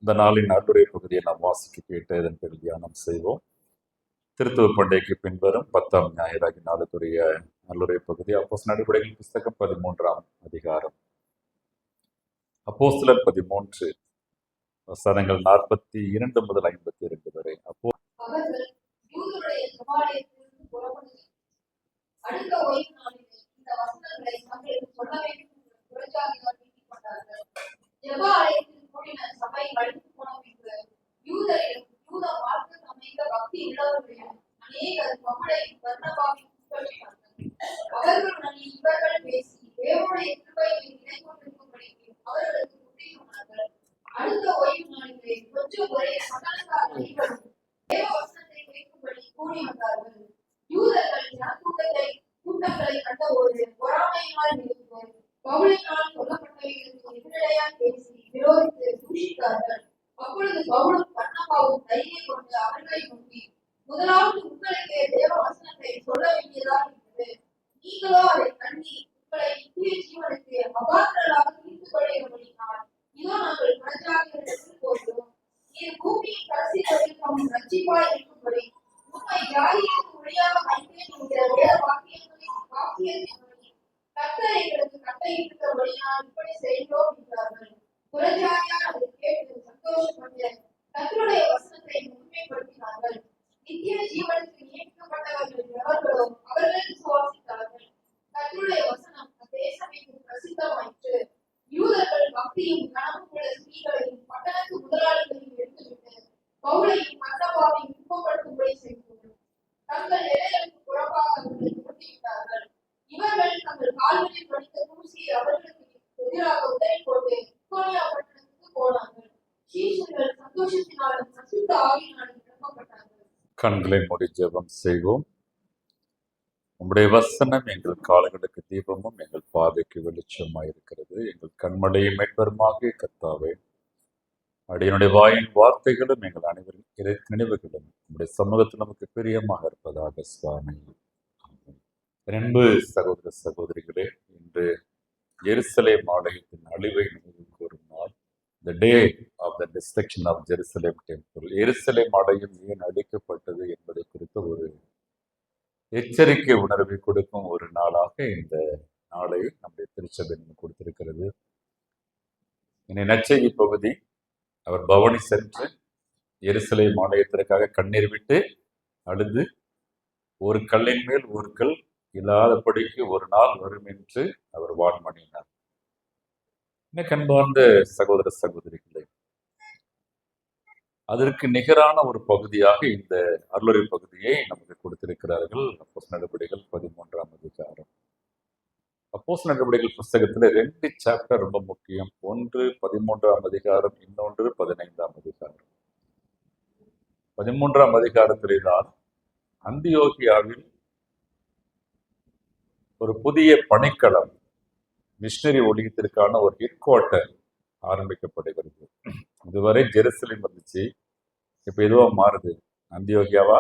இந்த நாளின் அருளுரை பகுதியை நாம் வாசிக்க கேட்டு இதன் பிறகு தியானம் செய்வோம். திருத்துவ பண்டைக்கு பின்வரும் 10ஆம் ஞாயிறாகி நாளுக்குரிய அருளுரை பகுதி அப்போஸ்தலர் நடபடிகள் புஸ்தகம் 13ஆம் அதிகாரம். அப்போஸ்தலர் 13 வசனங்கள் 42 முதல் 52 வரை. கண்களை மூடி ஜெபம் செய்வோம். உம்முடைய வசனம் எங்கள் காலங்களுக்கு தீபமும் எங்கள் பாதைக்கு வெளிச்சமாயிருக்கிறது. எங்கள் கண்மலையை மீட்பருமாக கர்த்தாவே, அடியனுடைய வாயின் வார்த்தைகளும் எங்கள் அனைவரின் நினைவுகளும் உம்முடைய சமூகத்தில் நமக்கு பிரியமாக இருப்பதாக சுவாமி. அன்பு சகோதர சகோதரிகளே, இன்று எருசலேம் ஆலயத்தின் அழிவை நினைவு கூறும் நாள். The day of the destruction of Jerusalem temple. எருசலேம் ஆலயம் ஏன் அழிக்கப்பட்டது என்பதை குறித்த ஒரு எச்சரிக்கை உணர்வை கொடுக்கும் ஒரு நாளாக இந்த நாளை நம்முடைய திருச்சபை கொடுத்திருக்கிறது. இனி நற்செய்தி பகுதி, அவர் பவனி சென்று எருசலேம் ஆலயத்திற்காக கண்ணீர் விட்டு அழுது, ஒரு கல்லின் மேல் ஒரு கல் இல்லாதபடிக்கு ஒரு நாள் வரும் என்று அவர் வான்மணினார். அன்பார்ந்த சகோதர சகோதரிகளே, அதற்கு நிகரான ஒரு பகுதியாக இந்த அருளுரை பகுதியை நமக்கு கொடுத்திருக்கிறார்கள். அப்போஸ்தலர் நடபடிகள் 13ஆம் அதிகாரம். அப்போஸ்தலர் நடபடிகள் புஸ்தகத்துல 2 சாப்டர் ரொம்ப முக்கியம். ஒன்று 13ஆம் அதிகாரம், இன்னொன்று 15ஆம் அதிகாரம். 13ஆம் அதிகாரத்திலே தான் அந்தியோகியாவில் ஒரு புதிய பணிக்களம், மிஷனரி ஒழியத்திற்கான ஒரு ஹெட் குவார்ட்டர் ஆரம்பிக்கப்படுகிறது. இதுவரை ஜெருசலேம் வந்துச்சு, இப்போ எதுவா மாறுது, அந்தியோகியாவா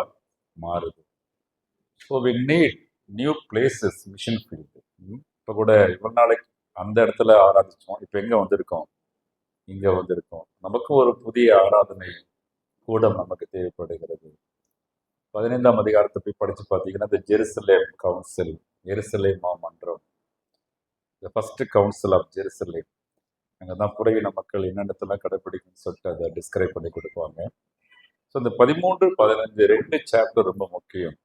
மாறுது. So we need new places, mission field. இப்போ கூட இவ்வளவு நாளைக்கு அந்த இடத்துல ஆராதிச்சோம், இப்போ எங்க வந்திருக்கோம், இங்க வந்திருக்கோம். நமக்கும் ஒரு புதிய ஆராதனை கூடம் நமக்கு தேவைப்படுகிறது. 15ஆம் அதிகாரத்தை போய் படிச்சு பார்த்தீங்கன்னா, இந்த ஜெருசலேம் கவுன்சில், எருசலேம் மாமன்றம், the first council of Jerusalem. அங்கே தான் புறையின மக்கள் என்னென்னத்தெல்லாம் கடைப்பிடிக்குன்னு சொல்லிட்டு அதை டிஸ்கிரைப் பண்ணி கொடுப்பாங்க. ஸோ இந்த 13, 15 2 சாப்டர் ரொம்ப முக்கியம்.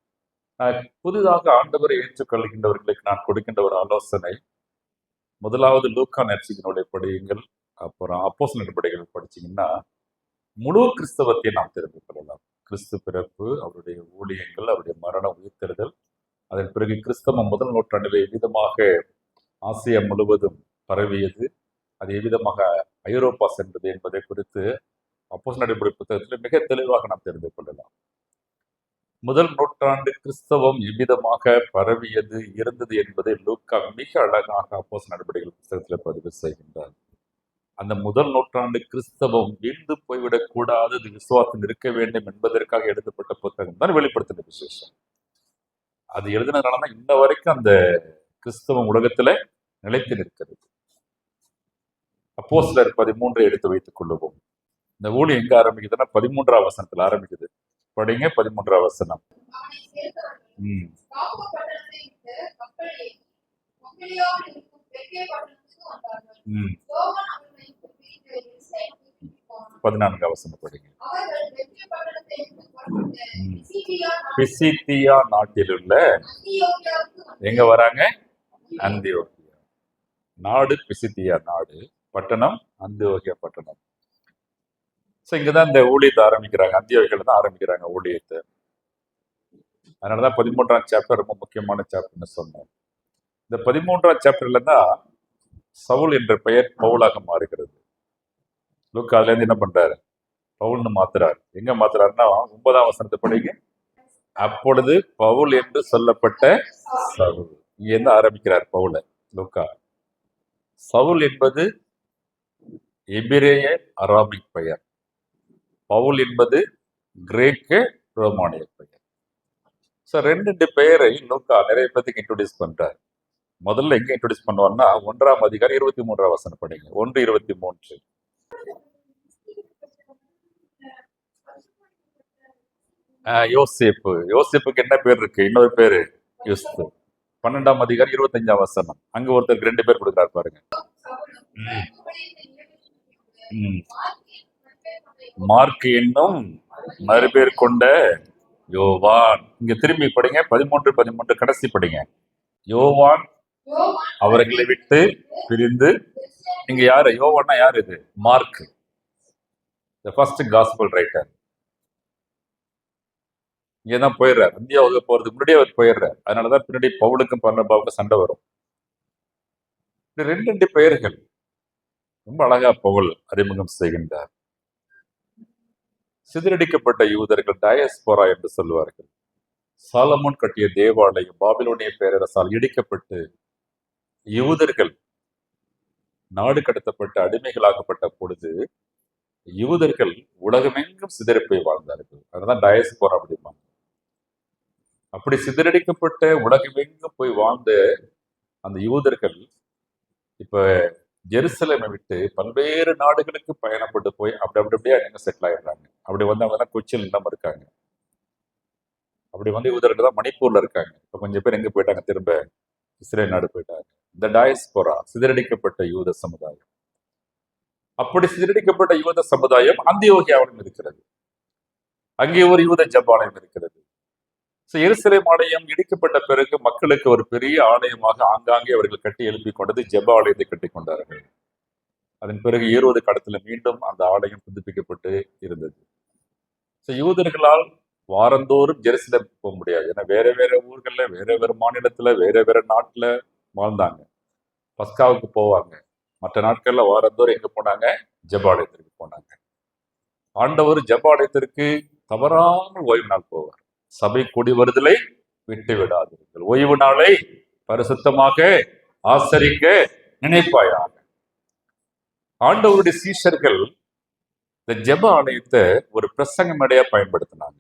புதிதாக ஆண்டவரை ஏற்றுக்கொள்கின்றவர்களுக்கு நான் கொடுக்கின்ற ஒரு ஆலோசனை, முதலாவது லூக்கா நற்செய்தியினுடைய படியுங்கள், அப்புறம் அப்போஸ்தலர் நடபடிகள் படிச்சீங்கன்னா முழு கிறிஸ்தவத்தை நாம் தெரிந்து கொள்ளலாம். கிறிஸ்து பிறப்பு, அவருடைய ஊழியங்கள், அவருடைய மரண உயிர்த்தெழுதல், அதன் பிறகு கிறிஸ்தவம் முதல் நூற்றாண்டிலே எவ்விதமாக ஆசியா முழுவதும் பரவியது, அது எவ்விதமாக ஐரோப்பா சென்றது என்பதை குறித்து அப்போஸ்தலர் நடபடிகள் புத்தகத்தில் மிக தெளிவாக நாம் தெரிந்து கொள்ளலாம். முதல் நூற்றாண்டு கிறிஸ்தவம் எவ்விதமாக பரவியது இருந்தது என்பதை லூக்கா மிக அழகாக அப்போஸ்தலர் நடபடிகள் புத்தகத்தில் பதிவு செய்கின்றார். அந்த முதல் நூற்றாண்டு கிறிஸ்தவம் வீழ்ந்து போய்விடக் கூடாது, விசுவாசம் இருக்க வேண்டும் என்பதற்காக எழுதப்பட்ட புத்தகம் தான் வெளிப்படுத்தின விசேஷம். அது எழுதினதுனாலதான் இன்ன வரைக்கும் அந்த கிறிஸ்தவம் உலகத்துல நிலைத்து நிற்கிறது. அப்போஸ்தலர் 13 எடுத்து வைத்துக் கொள்ளுவோம். இந்த ஊழியம் எங்க ஆரம்பிக்குதுன்னா 13ஆம் வசனத்துல ஆரம்பிக்குது. படிங்க 13ஆம் வசனம். அவனை சேர்ந்தவர்கள் ம் காப்பு பட்டணத்தை விட்டு கப்பல் ஏறி பொக்கிலியாவில் இருக்கும் பெக்கே பட்டணத்துக்கு வந்தார்கள். ம் யோவான் அவர்களை பின்பற்றி எருசலேமுக்கு திரும்பிப் போனான். 14ஆம் வசனம் படிங்க. அவர்கள் பெக்கே பட்டணத்தை விட்டு புறப்பட்டு ம் பிசிதியா பிசித்தியா நாட்டிலுள்ள அந்தியோகியாவுக்கு எங்க வராங்க? அந்தியோகியா நாடு, பிசித்தியா நாடு, பட்டணம் அந்தியோகியா பட்டணம். ஸோ இங்கதான் இந்த ஊழியத்தை ஆரம்பிக்கிறாங்க. அந்தியோகியால தான் ஆரம்பிக்கிறாங்க ஊழியத்தை. அதனாலதான் 13ஆம் சாப்டர் ரொம்ப முக்கியமான சாப்டர்னு சொன்னேன். இந்த 13ஆம் சாப்டர்ல தான் சவுல் என்ற பெயர் பவுலாக மாறுகிறது. லூக்கா அதுல இருந்து என்ன பண்றாரு? பவுல்னு மாத்துறாரு. எங்க மாத்துறாருன்னா 9ஆம் வசனத்தை படிங்க. அப்பொழுது பவுல் என்று சொல்லப்பட்ட சவுல். இங்க இருந்து ஆரம்பிக்கிறார் பவுல லூக்கா. சவுல் என்பது எபிரேய அராபிக் பெயர். பவுல் என்பது கிரேக்க ரோமானிய பெயர். ஸோ ரெண்டு பெயரை லூக்கா நிறைய பேருக்கு இன்ட்ரோடியூஸ் பண்றாரு. முதல்ல எங்க இன்ட்ரோடியூஸ் பண்ணுவார்னா 1ஆம் அதிகாரம் 23ஆம் வசனம் படிங்க. 1:23. யோசேப்பு. யோசேப்புக்கு என்ன பேர் இருக்கு? இன்னொரு பேரு யூசுப். 12ஆம் அதிகாரம் 25ஆம் வசனம். அங்க ஒருத்தருக்கு 2 பேர் கொடுக்குறாரு பாருங்க. ம், ம். மார்க் என்னும் மறுபேர் கொண்ட யோவான். இங்க திரும்பி படிங்க 13 கடைசி படிங்க. யோவான் அவர்களை விட்டு பிரிந்து. இங்க யாரு? யோவான்னா யாரு? இது mark, the first gospel writer. இங்கதான் போயிடுறாரு. இந்தியாவுக்கு போறதுக்கு முன்னாடியே அவர் போயிடுறாரு. அதனாலதான் பின்னாடி பவுலுக்கும் பர்னபாவுக்கும் சண்டை வரும். இது ரெண்டு பெயர்கள் ரொம்ப அழகா பவுல் அறிமுகம் செய்கின்றார். சிதறடிக்கப்பட்ட யூதர்கள் டயஸ்போரா என்று சொல்லுவார்கள். சாலமோன் கட்டிய தேவாலயம் பாபிலோனிய பேரரசால் இடிக்கப்பட்டு யூதர்கள் நாடு கடத்தப்பட்ட அடிமைகளாகப்பட்ட பொழுது யூதர்கள் உலகமெங்கும் சிதறிப்போய் வாழ்ந்தார்கள். அதனால டயஸ்போரா அப்படிம்பாங்க. அப்படி சிதறடிக்கப்பட்ட உலகமெங்கும் போய் வாழ்ந்த அந்த யூதர்கள் இப்ப ஜெருசலேமை விட்டு பல்வேறு நாடுகளுக்கு பயணப்பட்டு போய் அப்படியே அங்க செட்டில் ஆயிடுறாங்க. அப்படி வந்து அவங்க தான் கொச்சியில் இல்லாம இருக்காங்க. அப்படி வந்து யூதர்கள் தான் மணிப்பூர்ல இருக்காங்க. இப்ப கொஞ்சம் பேர் எங்க போயிட்டாங்க? திரும்ப இஸ்ரேல் நாடு போயிட்டாங்க. இந்த டயஸ்போரா சிதறடிக்கப்பட்ட யூத சமுதாயம். அப்படி சிதறடிக்கப்பட்ட யூத சமுதாயம் அந்தியோகியாவிலும் இருக்கிறது. அங்கே ஒரு யூத ஜெபாலயம் இருக்கிறது. எருசலேம் ஆலயம் இடிக்கப்பட்ட பிறகு மக்களுக்கு ஒரு பெரிய ஆலயமாக ஆங்காங்கே அவர்கள் கட்டி எழுப்பி கொண்டது ஜெப ஆலயத்தை கட்டி கொண்டார்கள். அதன் பிறகு ஏறுவது கடத்துல மீண்டும் அந்த ஆலயம் புதுப்பிக்கப்பட்டு இருந்தது. யூதர்களால் வாரந்தோறும் ஜெருசலேம் போக முடியாது. ஏன்னா வேற வேற ஊர்கள்ல, வேற வேற மாநிலத்துல, வேற வேற நாட்டுல வாழ்ந்தாங்க. பஸ்காவுக்கு போவாங்க. மற்ற நாட்கள்ல வாரந்தோறும் எங்க போனாங்க? ஜெப ஆலயத்திற்கு போனாங்க. ஆண்டவர் ஜெப ஆலயத்திற்கு தவறாமல் ஓய்வு நாள் போவார். சபை கூடி வருதலை விட்டு விடாதீர்கள், ஓய்வு நாளை பரிசுத்தமாக ஆசரிக்க நினைப்பாயாக. ஆண்டவருடைய சீஷர்கள் இந்த ஜெப ஆலயத்தை ஒரு பிரசங்க மேடையா பயன்படுத்தினாங்க.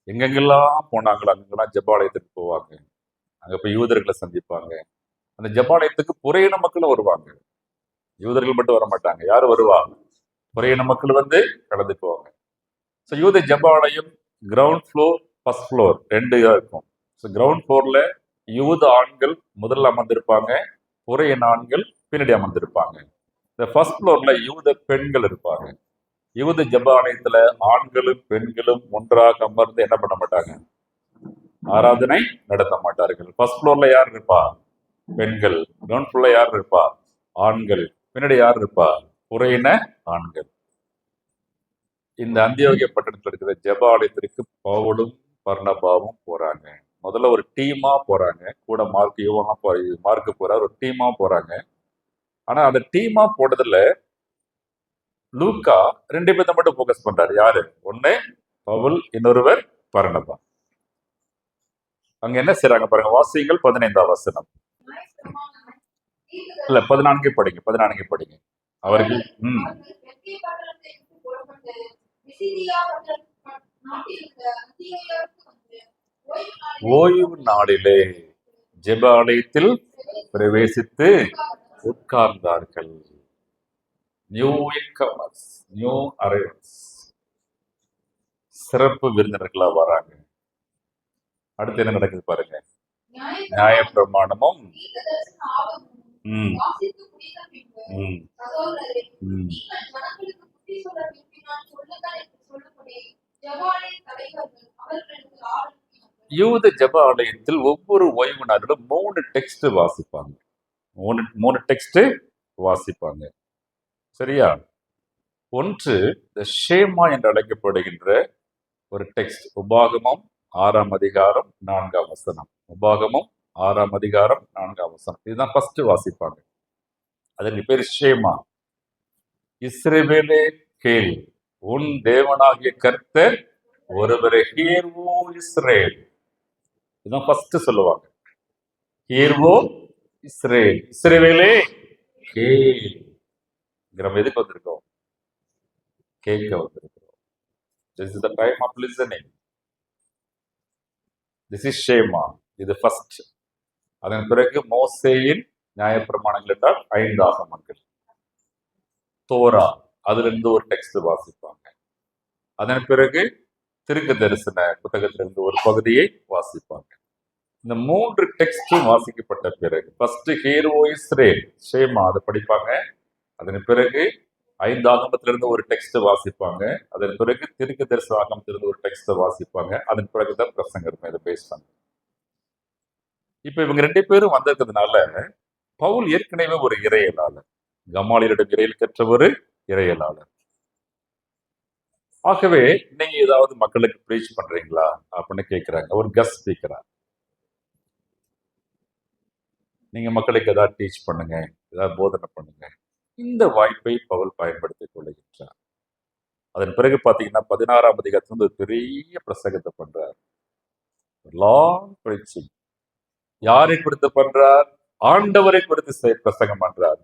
எங்கெங்கெல்லாம் போனாங்களோ அங்கெல்லாம் ஜெப ஆலயத்துக்கு போவாங்க. அங்க போய் யூதர்களை சந்திப்பாங்க. அந்த ஜெப ஆலயத்துக்கு புறையின மக்களும் வருவாங்க. யூதர்கள் மட்டும் வர மாட்டாங்க. யாரு வருவா? புறையின மக்கள் வந்து கலந்துக்குவாங்க. யூத ஜெப ஆலயம் கிரவுண்ட் ஃப்ளோர், ஃபர்ஸ்ட் ஃப்ளோர் ரெண்டு இருக்கும். கிரவுண்ட் ஃப்ளோர்ல யூத ஆண்கள் முதல்ல அமர்ந்திருப்பாங்க, புறையின ஆண்கள் பின்னாடி அமர்ந்திருப்பாங்க. இந்த ஃபர்ஸ்ட் ஃப்ளோர்ல யூத பெண்கள் இருப்பாங்க. யூத ஜெப ஆலயத்துல ஆண்களும் பெண்களும் ஒன்றாக அமர்ந்து என்ன பண்ண மாட்டாங்க? ஆராதனை நடத்த மாட்டார்கள். ஃபர்ஸ்ட் ஃப்ளோர்ல யார் இருப்பா? பெண்கள். கிரவுண்ட் ஃப்ளோர்ல யார் இருப்பா? ஆண்கள். பின்னாடி யார் இருப்பா? புறையின ஆண்கள். இந்த அந்தியோகிய பட்டணத்துல இருக்கிற ஜெப ஆலயத்திற்கு பவுலும் பர்னபாவும் போறாங்க. முதல்ல ஒரு டீமா போறாங்க. கூட மார்க்கு போறாரு, ஒரு டீமா போறாங்க. ஆனா அந்த டீமா போனதுல லூக்கா 2 பேர்த்த மட்டும் போக்கஸ் பண்றாரு. யாரு? ஒண்ணு பவுல், இன்னொருவர் பர்னபா. அங்க என்ன செய்றாங்க பாருங்க. வாசியங்கள் 15ஆம் வசனம். இல்ல 14 படிங்க. 14 படிங்க. அவர்கள் ஓய்வு நாளிலே ஜெப ஆலயத்தில் பிரவேசித்து உட்கார்ந்தார்கள். நியூ இன்கமர்ஸ், நியூ அரைவல்ஸ், சிறப்பு விருந்தினர்களா வராங்க. அடுத்து என்ன நடக்குது பாருங்க. நியாயப்பிரமாணமும் நியாயப்பிரமாணமும் தீர்க்கதரிசன ஆகமமும் ம், வாசித்து முடிந்த பின்பு, ம், சகோதரரே, ம். நீங்கள் ஜனங்களுக்கு புத்தி சொல்ல விரும்பினால் சொல்லுங்கள் என்று சொல்லும்படி ஜெபாலய தலைவர்கள் அவர்களுக்கு ஆலோசனை யூத ஜெப ஆலயத்தில் ஒவ்வொரு ஓய்வு நாளிலும் 3 டெக்ஸ்ட் வாசிப்பாங்க. மூணு டெக்ஸ்ட் வாசிப்பாங்க. சரியா? ஒன்று இந்த ஷேமா என்று அழைக்கப்படுகின்ற ஒரு டெக்ஸ்ட். உபாகமம் 6ஆம் அதிகாரம் 4ஆம் வசனம். உபாகமம் 6ஆம் அதிகாரம் 4ஆம் வசனம். இதுதான் ஃபர்ஸ்ட் வாசிப்பாங்க. அதற்கு பேர் ஷேமா. இஸ்ரவேலே கேள், உன் தேவனாகிய கர்த்தர் ஒருவரை. ஹீர்வோ இஸ்ரேல். இதுதான் ஃபர்ஸ்ட் சொல்லுவாங்க. ஹீர்வோ இஸ்ரேல். இஸ்ரவேலே கேள். நம்ம எதுக்கு வந்திருக்கோம்? கேட்க வந்திருக்கிறோம். This is the time of listening. This is ஷேமா. இது ஃபர்ஸ்ட். அதன் பிறகு மோசேயின் நியாயப்பிரமாணங்கள் என்றால் 5 ஆகமங்கள். தோரா, அதிலிருந்து ஒரு டெக்ஸ்ட் வாசிப்பாங்க. அதன் பிறகு திருக்கு தரிசன புத்தகத்திலிருந்து ஒரு பகுதியை வாசிப்பாங்க. இந்த 3 டெக்ஸ்டும் வாசிக்கப்பட்ட பிறகு ஃபர்ஸ்ட் ஹீரோ இஸ்ரேல் ஷேமா அதை படிப்பாங்க. அதன் பிறகு 5 ஆகமத்திலிருந்து ஒரு டெக்ஸ்ட் வாசிப்பாங்க. அதன் பிறகு திருக்கு தரிசன ஆகமத்திலிருந்து ஒரு டெக்ஸ்ட் வாசிப்பாங்க. அதன் பிறகுதான் பிரசங்கம் இருக்கும். இதை பேஸ் பண்ணி இப்ப இவங்க 2 பேரும் வந்திருக்கிறதுனால பவுல் ஏற்கனவே ஒரு இறையலாளர், கமாலியரிடம் இறையில் கற்ற ஒரு இறையலாளர். ஆகவே நீங்க ஏதாவது மக்களுக்கு ப்ரீச் பண்றீங்களா அப்படின்னு கேட்கிறாங்க. ஒரு கெஸ்ட் ஸ்பீக்கரா நீங்க மக்களுக்கு ஏதாவது டீச் பண்ணுங்க, ஏதாவது போதனை பண்ணுங்க. இந்த வாய்ப்பை பவுல் பயன்படுத்திக் கொள்கின்றார். அதன் பிறகு பாத்தீங்கன்னா 16ஆம் அதிகாரத்துல ஒரு பெரிய பிரசங்கத்தை பண்றார். Long preaching. யாரை குறித்து பண்றார்? ஆண்டவரை குறித்து பிரசங்கம் பண்றார்.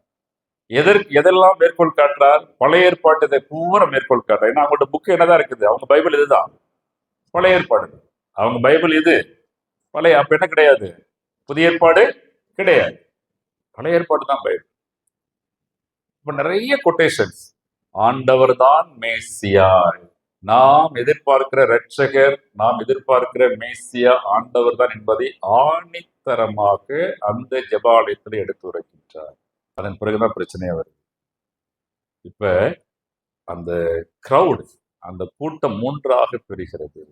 எதெல்லாம் மேற்கோள் காட்டுறார்? பழைய ஏற்பாட்டை பூரா மேற்கோள் காட்டுறார். ஏன்னா அவங்களோட புக்கு என்னதான் இருக்குது? அவங்க பைபிள் இதுதான், பழைய ஏற்பாடு. அவங்க பைபிள் இது பழைய. அப்ப என்ன கிடையாது? புதிய ஏற்பாடு கிடையாது, பழைய ஏற்பாடு தான் பைபிள். இப்ப நிறைய கொட்டேஷன்ஸ். ஆண்டவர் தான் மேசியா, நாம் எதிர்பார்க்கிற இரட்சகர், நாம் எதிர்பார்க்கிற மேசியா ஆண்டவர் தான் என்பதை ஆணித்தரமாக அந்த ஜெபாலயத்தில் எடுத்து உரைக்கின்றார். அதன் பிறகுதான் பிரச்சனையே வருது. இப்ப அந்த கிரவுட், அந்த கூட்டம் 3ஆக பிரிகிறது.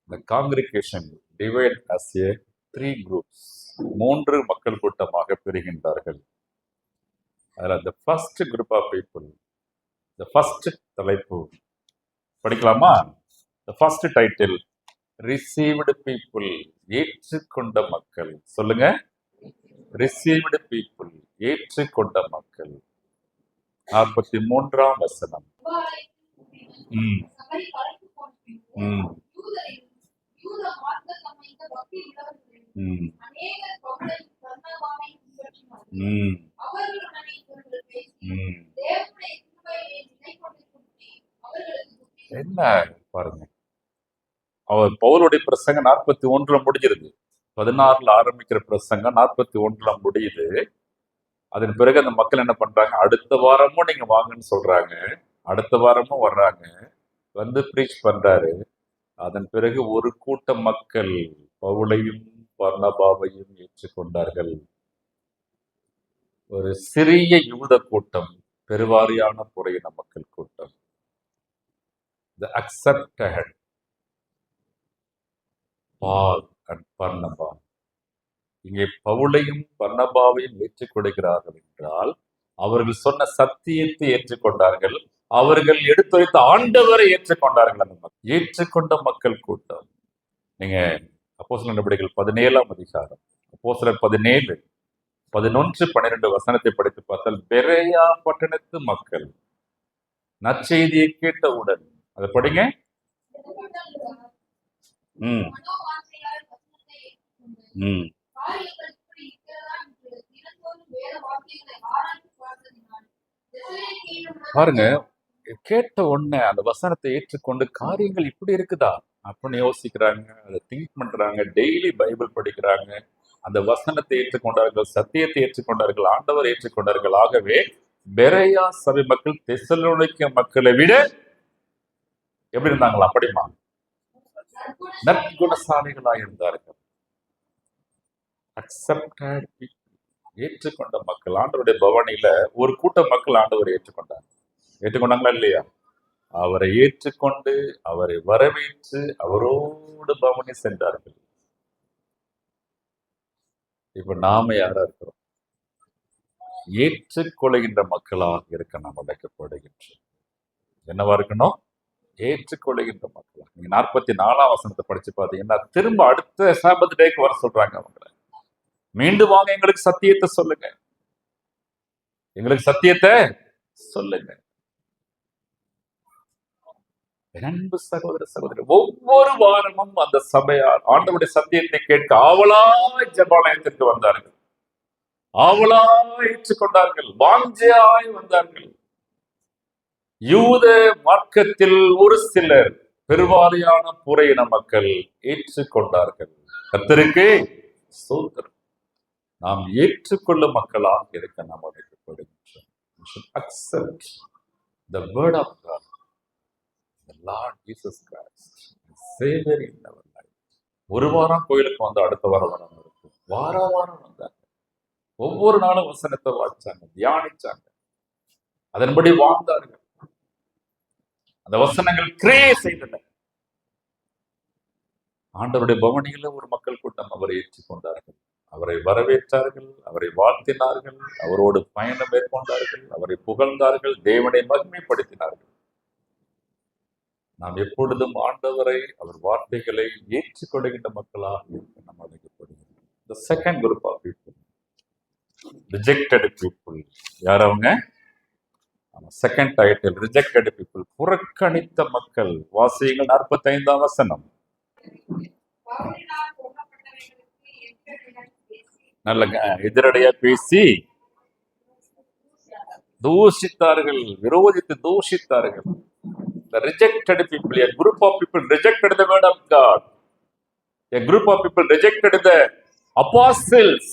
இந்த congregation divide as a 3 groups. 3 மக்கள் கூட்டமாக பிரிகின்றார்கள். அதுல the first group of people, the first தலைப்பு படிக்கலாமா? The first title, received people, ஏற்றுக்கொண்ட மக்கள். சொல்லுங்க, received people, ஏற்றுக்கொண்ட மக்கள். 43ஆம் வசனம். ம், சபை கலைந்து போன பின்பு ம், யூதரையும் யூத மார்க்கம் அமைந்த பக்தி உள்ளவர்களையும் ம், அநேகர் பவுலையும் பர்னபாவையும் பின்பற்றினார்கள். ம், அவர்களுடனே இவர்கள் பேசி ம். தேவனுடைய கிருபையை நிலை கொண்டிருக்கும்படி அவர்களுக்கு புத்தி என்ன பாருங்க, அவர் பவுலுடைய பிரசங்கம் 41 முடிஞ்சிருது. 16 ஆரம்பிக்கிற பிரசங்கம் 41 முடியுது. அதன் பிறகு அந்த மக்கள் என்ன பண்றாங்க? அடுத்த வாரமும் நீங்க வாங்கன்னு சொல்றாங்க. அடுத்த வாரமும் வர்றாங்க, வந்து ப்ரீச் பண்றாரு. அதன் பிறகு ஒரு கூட்ட மக்கள் பவுலையும் பர்னபாவையும் ஏற்றுக்கொண்டார்கள். ஒரு சிறிய யூத கூட்டம், பெருவாரியான புறையின மக்கள் கூட்டம். The accepted Paul and Barnabas. இங்கே பவுலையும் பர்னபாவையும் ஏற்றுக்கொள்கிறார்கள் என்றால் அவர்கள் சொன்ன சத்தியத்தை ஏற்றுக்கொண்டார்கள். அவர்கள் எடுத்துரைத்த ஆண்டவரை ஏற்றுக்கொண்டார்கள். அந்த மக்கள் ஏற்றுக்கொண்ட மக்கள் கூட்டம். நீங்க அப்போஸ்தலர் நடவடிக்கைகள் 17ஆம் அதிகாரம், அப்போஸ்தலர் 17, 11, 12 வசனத்தை படித்து பார்த்தால் பெரேயா பட்டணத்து மக்கள் நற்செய்தியை கேட்டவுடன், அதை படிங்க. எடுத்துக்கொண்டார்கள். ம், மனோவாஞ்சையால் வசனத்தை ஏற்றுக்கொண்டு ம். காரியங்கள் இப்படி இருக்கிறதா என்று தினந்தோறும் வேத வாக்கியங்களை ஆராய்ந்து பார்த்ததினால் தெசலோனிக்கேயரும் பாருங்க, கேட்ட உடனே அந்த வசனத்தை ஏற்றுக்கொண்டு காரியங்கள் இப்படி இருக்குதா அப்படின்னு யோசிக்கிறாங்க, அதை திங்க் பண்றாங்க, டெய்லி பைபிள் படிக்கிறாங்க, அந்த வசனத்தை ஏற்றுக்கொண்டார்கள், சத்தியத்தை ஏற்றுக்கொண்டார்கள், ஆண்டவர் ஏற்றுக்கொண்டார்கள். ஆகவே பெரேயா சபை மக்கள் தெசலோனிக்க மக்களை விட எப்படி இருந்தாங்களா? அப்படிமா நற்குணசாலிகளாக இருந்தார்கள். அக்செப்டட் பீப்புள், ஏற்றுக்கொண்ட மக்கள். ஆண்டவருடைய பவனியில ஒரு கூட்ட மக்கள் ஆண்டவரை ஏற்றுக்கொண்டாங்க. ஏற்றுக்கொண்டாங்களா இல்லையா? அவரை ஏற்றுக்கொண்டு அவரை வரவேற்று அவரோடு பவனி சென்றார்கள். இப்ப நாம யாரா இருக்கிறோம்? ஏற்றுக்கொள்கின்ற மக்களாக இருக்க நாம் அழைக்கப்படுகின்றோம். என்னவா இருக்கணும்? ஏற்றுக்கொள்கின்ற மக்களா. நீங்க 44ஆம் வசனத்தை படிச்சு பாத்தீங்கன்னா திரும்ப அடுத்த சாபத் டேக்கு வர சொல்றாங்க அவங்கள. மீண்டும் வாங்க, எங்களுக்கு சத்தியத்தை சொல்லுங்க, எங்களுக்கு சத்தியத்தை சொல்லுங்க. என் அன்பு சகோதர சகோதரி, ஒவ்வொரு வாரமும் அந்த சபையார் ஆண்டவருடைய சத்தியத்தை கேட்க ஆவலாய் ஜெபாலயத்திற்கு வந்தார்கள். ஆவலாய் ஏற்றுக்கொண்டார்கள், வாஞ்சையாய் வந்தார்கள். யூத மார்க்கத்தில் ஒரு சிலர், பெருவாரியான புறையின மக்கள் ஏற்றுக்கொண்டார்கள். கர்த்தருக்கு ஸ்தோத்திரம். நாம் ஏற்றுக்கொள்ளும் மக்களாக இருக்க நாம் அழைக்கப்படுகின்றோம். We should accept the word of God, the Lord Jesus Christ, the Savior in our life. ஒரு வாரம் கோயிலுக்கு வந்து அடுத்த வாரம் வராம இருக்கும். வாரம் வந்தாங்க. ஒவ்வொரு நாளும் வசனத்தை வாசிச்சாங்க, தியானிச்சாங்க, அதன்படி வாழ்ந்தார்கள். அந்த வசனங்கள் கிரியை செய்தன. ஆண்டவருடைய பவனியில ஒரு மக்கள் கூட்டம் அவரை ஏற்றுக்கொண்டார்கள், அவரை வரவேற்றார்கள், அவரை வாழ்த்தினார்கள், அவரோடு பயணம் மேற்கொண்டார்கள், அவரை புகழ்ந்தார்கள், தேவனை மகிமைப்படுத்தினார்கள். நாம் எப்பொழுதும் ஆண்டவரை, அவர் வார்த்தைகளை ஏற்றுக்கொள்கின்ற மக்களாக இருக்க நாம் அழைக்கப்படுகிறோம். The second group of people, rejected people. யார் அவங்க? செகண்ட் டைட்டில், ரிஜெக்டட் பீப்புள், புறக்கணித்த மக்கள். வாசியுங்கள் 45ஆம் வசனம். பவுலினால் போகப்பட்டவர்களுக்கு எதிரிடம் பேசி நல்ல எதிரடையா பேசி தூஷித்தார்கள், விரோதித்து தூஷித்தார்கள். The rejected people, a group of people rejected the word of God. A group of people rejected the apostles.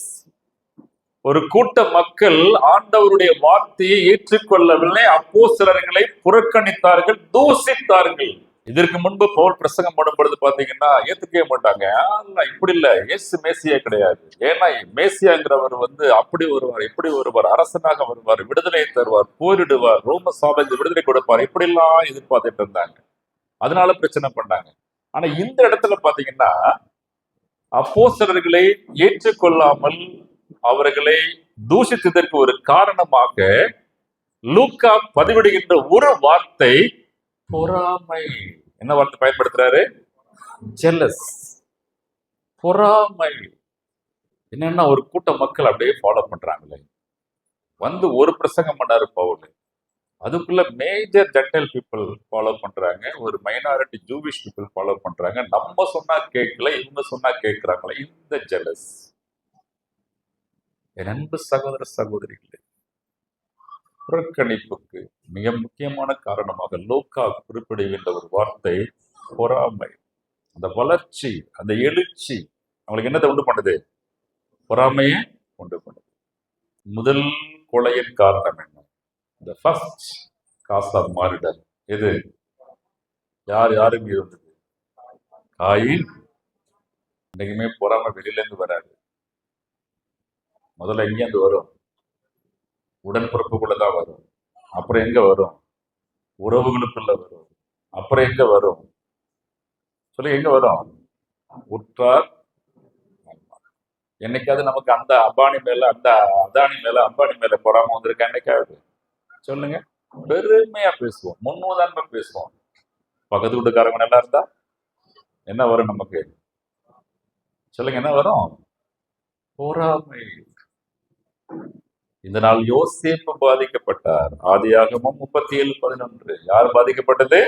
ஒரு கூட்ட மக்கள் ஆண்டவருடைய வார்த்தையை ஏற்றுக்கொள்ளவில்லை, அப்போஸ்தலர்களை புறக்கணித்தார்கள், தூஷித்தார்கள். இதற்கு முன்பு பவுல் பிரசங்கம் பண்ணும் பொழுது பாத்தீங்கன்னா ஏத்துக்கவே மாட்டாங்க. இப்படி இல்ல, இயேசு மேசியா கிடையாது. ஏன்னா மேசியாங்கிறவர் அப்படி வருவார், இப்படி வருவார், அரசனாக வருவார், விடுதலை தருவார், போரிடுவார், ரோம சாபைக்கு விடுதலை கொடுப்பார், இப்படி எல்லாம் எதிர்பார்த்துட்டு இருந்தாங்க. அதனால பிரச்சனை பண்ணாங்க. ஆனா இந்த இடத்துல பாத்தீங்கன்னா அப்போஸ்தலர்களை ஏற்றுக்கொள்ளாமல் அவர்களை தூஷித்ததற்கு ஒரு காரணமாக லூக்கா பதிவிடுகின்ற ஒரு வார்த்தை பொறாமை. என்ன வார்த்தை பயன்படுத்துறாரு? ஜெலஸ், பொறாமை. என்னன்னா ஒரு கூட்ட மக்கள் அப்படியே ஃபாலோ பண்றாங்களே. ஒரு பிரசங்கம் பண்ணாரு பவுல், அதுக்குள்ள மேஜர் ஜென்டைல் பீப்புள் ஃபாலோ பண்றாங்க, ஒரு மைனாரிட்டி ஜூவிஷ் பீப்புள் ஃபாலோ பண்றாங்க. நம்ம சொன்னா கேட்கல, இவங்க சொன்னா கேட்கிறாங்களே, இந்த ஜெலஸ். என் அன்பு சகோதர சகோதரிகளே, புறக்கணிப்புக்கு மிக முக்கியமான காரணமாக லூக்கா குறிப்பிடுகின்ற ஒரு வார்த்தை பொறாமை. அந்த வளர்ச்சி, அந்த எழுச்சி அவங்களுக்கு என்னத்தை உண்டு பண்ணுது? பொறாமையை உண்டு பண்ணுது. முதல் கொலையின் காரணம் என்ன? The first cause of murder எது? யாருக்கு இருந்தது? காயின். இன்னைக்குமே பொறாமை வெளியில இருந்து வராது. முதல்ல எங்கேருந்து வரும்? உடன்பிறப்புக்குள்ளதான் வரும். அப்புறம் எங்க வரும்? உறவுகளுக்குள்ள வரும். அப்புறம் எங்க வரும்? சொல்லி எங்க வரும்? உற்றார். என்னைக்காவது நமக்கு அந்த அம்பானி மேல, அந்த அதானி மேல, அம்பானி மேல பொறாம வந்திருக்கா? என்னைக்காவது சொல்லுங்க. பெருமையா பேசுவோம், முன்னுதாரணமா பேசுவோம். பக்கத்து வீட்டுக்காரங்க நல்லா இருந்தா என்ன வரும் நமக்கு? சொல்லுங்க, என்ன வரும்? பொறாமை. இந்த நாள் யோசேப்பு பாதிக்கப்பட்டார். ஆதியாகமம் 37:11. யார் பாதிக்கப்பட்டது?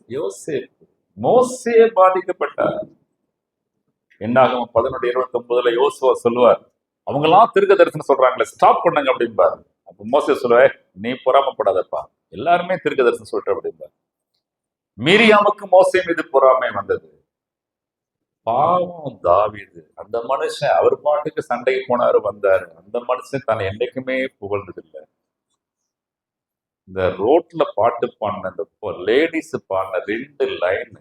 யோசேப்பு. மோசே பாதிக்கப்பட்டார். என்னாகமம் 11:29 யோசுவா சொல்லுவார், அவங்க எல்லாம் தீர்க்க தரிசனம் சொல்றாங்களே, ஸ்டாப் பண்ணுங்க அப்படிம்பார். அப்ப மோசே சொல்லுவார், நீ பொறாமப்படாதப்பா, எல்லாருமே தீர்க்க தரிசனம் சொல்ற அப்படிம்பார். மீரியாமுக்கு மோசே மீது பொறாமை வந்தது. பாவம் தாவீது, அந்த மனுஷன் அவர் பாட்டுக்கு சண்டைக்கு போனாரு, வந்தாரு. அந்த மனுஷன் தன்னை என்னைக்குமே புகழ்ந்ததில்லை. இந்த ரோட்ல பாட்டு பாடின இந்த லேடிஸ் பாடின 2 லைன்,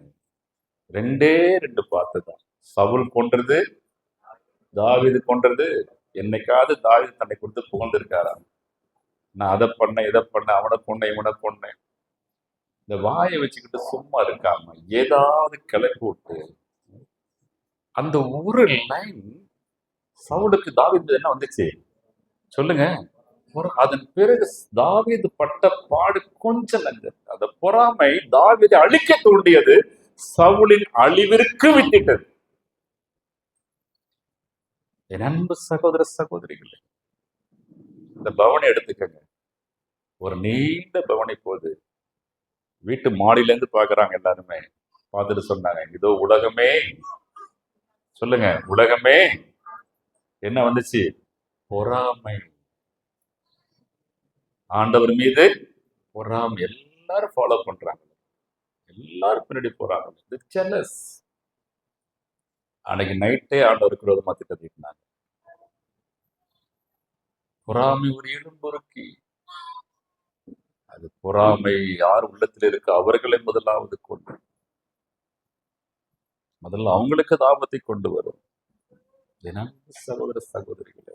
2 பாட்டு தான். சவுல் கொன்றது, தாவீது கொன்றது. என்னைக்காவது தாவீது தன்னை கொடுத்து புகழ்ந்திருக்காரா? நான் அதை பண்ணேன், இதை பண்ணேன், அவனை கொன்னேன், இவனை கொன்னேன். இந்த வாயை வச்சுக்கிட்டு சும்மா இருக்காம ஏதாவது கிளப்பி விட்டு அந்த ஒரு லைன் சவுலுக்கு தாவீது என்ன வந்துச்சு சொல்லுங்க. அதன் பிறகு தாவீது பட்ட பாடு கொஞ்சம் நஞ்சம். அந்த பொறாமை தாவீதை அழிக்க தூண்டியது, சவுலின் அழிவிற்கு வித்திட்டது. என் அன்பு சகோதர சகோதரிகளே, இந்த பவனை எடுத்துக்கங்க. ஒரு நீண்ட பவனை போகுது. வீட்டு மாடியில இருந்து பாக்குறாங்க எல்லாருமே. பார்த்துட்டு சொன்னாங்க, இதோ உலகமே, சொல்லுங்க, உலகமே என்ன வந்துச்சு? பொறாமை. ஆண்டவர் மீது பொறாமை. எல்லாரும் ஃபாலோ பண்றாங்க, எல்லாரும் பின்னாடி போறாங்க. ஜெலஸ். அன்னைக்கு நைட்டே ஆண்டவருக்கு விரோதமா திட்டம் தீட்டினாங்க. பொறாமை ஒரு எலும்புருக்கி. அது பொறாமை யார் உள்ளத்தில் இருக்கு அவர்களை முதல்ல அவங்களுக்கு ஆபத்தை கொண்டு வரும். சகோதர சகோதரிகளே,